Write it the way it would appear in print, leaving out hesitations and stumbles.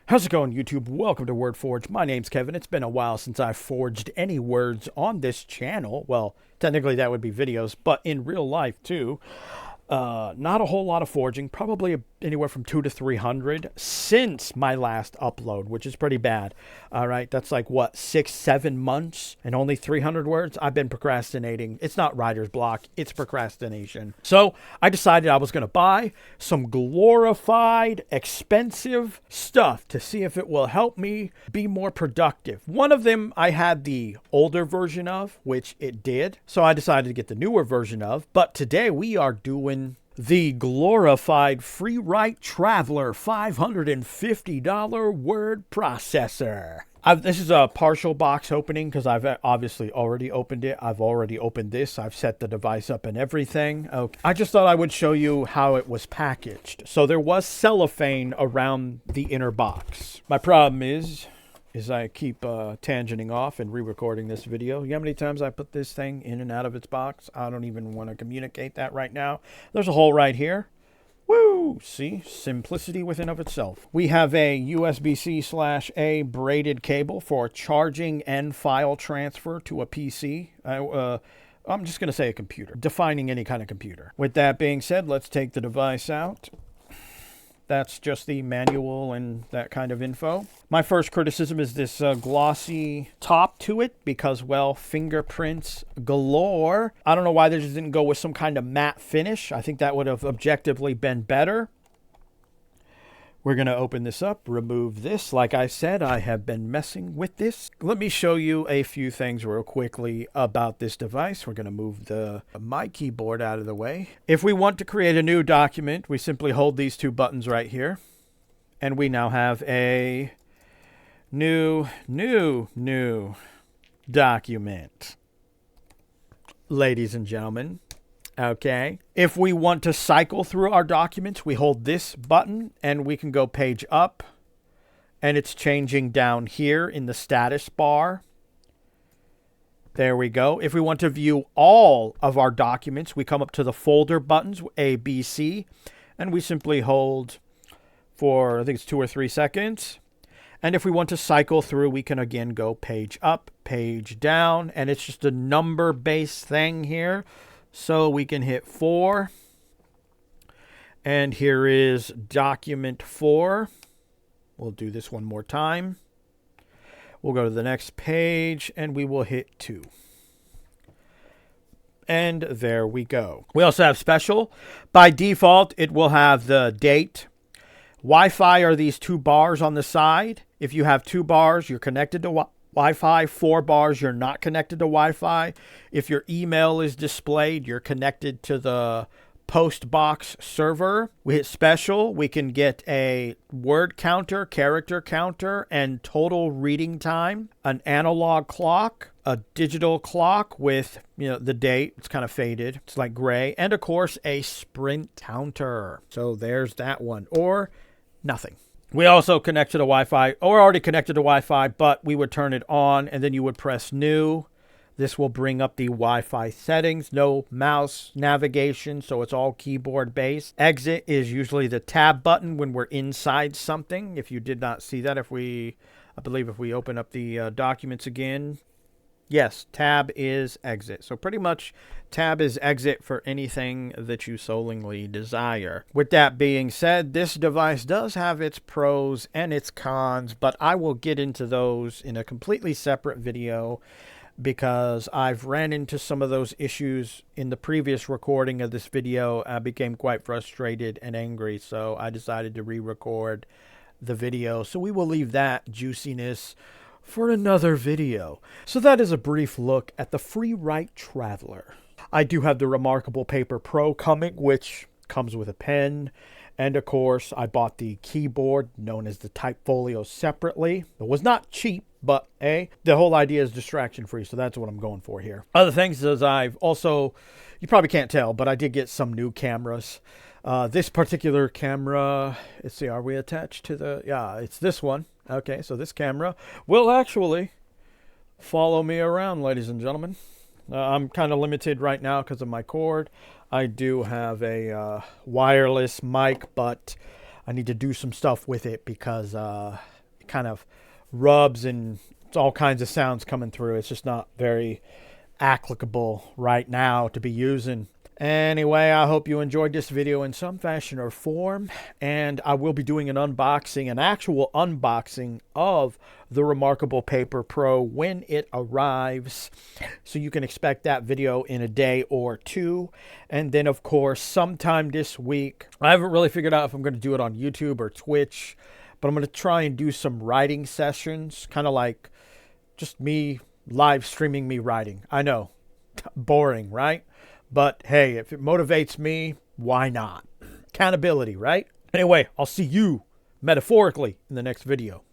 How's it going, YouTube? Welcome to WordForge. My name's Kevin. It's been a while since I forged any words on this channel. Well, technically that would be videos, but in real life too. Not a whole lot of forging, probably anywhere from 200 to 300 since my last upload, which is pretty bad. All right, that's like what, 6-7 months and only 300 words. I've been procrastinating. It's not writer's block, it's procrastination. So I decided I was going to buy some glorified, expensive stuff to see if it will help me be more productive. One of them I had the older version of, which it did. So I decided to get the newer version of. But today we are doing the glorified Freewrite Traveler $550 word processor. This is a partial box opening because I've obviously already opened it. I've already opened this. I've set the device up and everything. Okay. I just thought I would show you how it was packaged. So there was cellophane around the inner box. My problem is I keep tangenting off and re-recording this video. You know how many times I put this thing in and out of its box? I don't even want to communicate that right now. There's a hole right here. Woo! See? Simplicity within of itself. We have a USB-C/A braided cable for charging and file transfer to a PC. I'm just going to say a computer. Defining any kind of computer. With that being said, let's take the device out. That's just the manual and that kind of info. My first criticism is this glossy top to it because, well, fingerprints galore. I don't know why they just didn't go with some kind of matte finish. I think that would have objectively been better. We're going to open this up, remove this. Like I said, I have been messing with this. Let me show you a few things real quickly about this device. We're going to move my keyboard out of the way. If we want to create a new document, we simply hold these two buttons right here. And we now have a new document. Ladies and gentlemen. Okay. If we want to cycle through our documents, we hold this button and we can go page up and it's changing down here in the status bar. There we go. If we want to view all of our documents, we come up to the folder buttons, A, B, C, and we simply hold for, I think it's 2 or 3 seconds. And if we want to cycle through, we can again go page up, page down, and it's just a number-based thing here. So we can hit 4, and here is document 4. We'll do this one more time. We'll go to the next page, and we will hit 2. And there we go. We also have special. By default, it will have the date. Wi-Fi are these 2 bars on the side. If you have 2 bars, you're connected to Wi-Fi. 4 bars, you're not connected to Wi-Fi. If your email is displayed, you're connected to the Postbox server. We hit special. We can get a word counter, character counter, and total reading time. An analog clock, a digital clock with, the date. It's kind of faded. It's like gray. And of course, a sprint counter. So there's that one. Or nothing. We also connect to the Wi-Fi, or we're already connected to Wi-Fi, but we would turn it on and then you would press new. This will bring up the Wi-Fi settings, no mouse navigation, so it's all keyboard based. Exit is usually the tab button when we're inside something. If you did not see that, I believe if we open up the documents again, yes, tab is exit. So pretty much tab is exit for anything that you solely desire. With that being said, this device does have its pros and its cons, but I will get into those in a completely separate video because I've ran into some of those issues in the previous recording of this video. I became quite frustrated and angry, so I decided to re-record the video. So we will leave that juiciness for another video. So that is a brief look at the Freewrite Traveler. I do have the Remarkable Paper Pro coming, which comes with a pen. And of course, I bought the keyboard known as the Typefolio separately. It was not cheap, but the whole idea is distraction free. So that's what I'm going for here. Other things is I've also, you probably can't tell, but I did get some new cameras. This particular camera, let's see, are we attached to the, yeah, it's this one. Okay, so this camera will actually follow me around, ladies and gentlemen. I'm kind of limited right now because of my cord. I do have a wireless mic, but I need to do some stuff with it because kind of rubs and it's all kinds of sounds coming through. It's just not very applicable right now to be using. Anyway, I hope you enjoyed this video in some fashion or form, and I will be doing an unboxing, an actual unboxing of the Remarkable Paper Pro when it arrives. So you can expect that video in a day or two. And then, of course, sometime this week, I haven't really figured out if I'm going to do it on YouTube or Twitch, but I'm going to try and do some writing sessions, kind of like just me live streaming me writing. I know, boring, right? But hey, if it motivates me, why not? Accountability, right? Anyway, I'll see you metaphorically in the next video.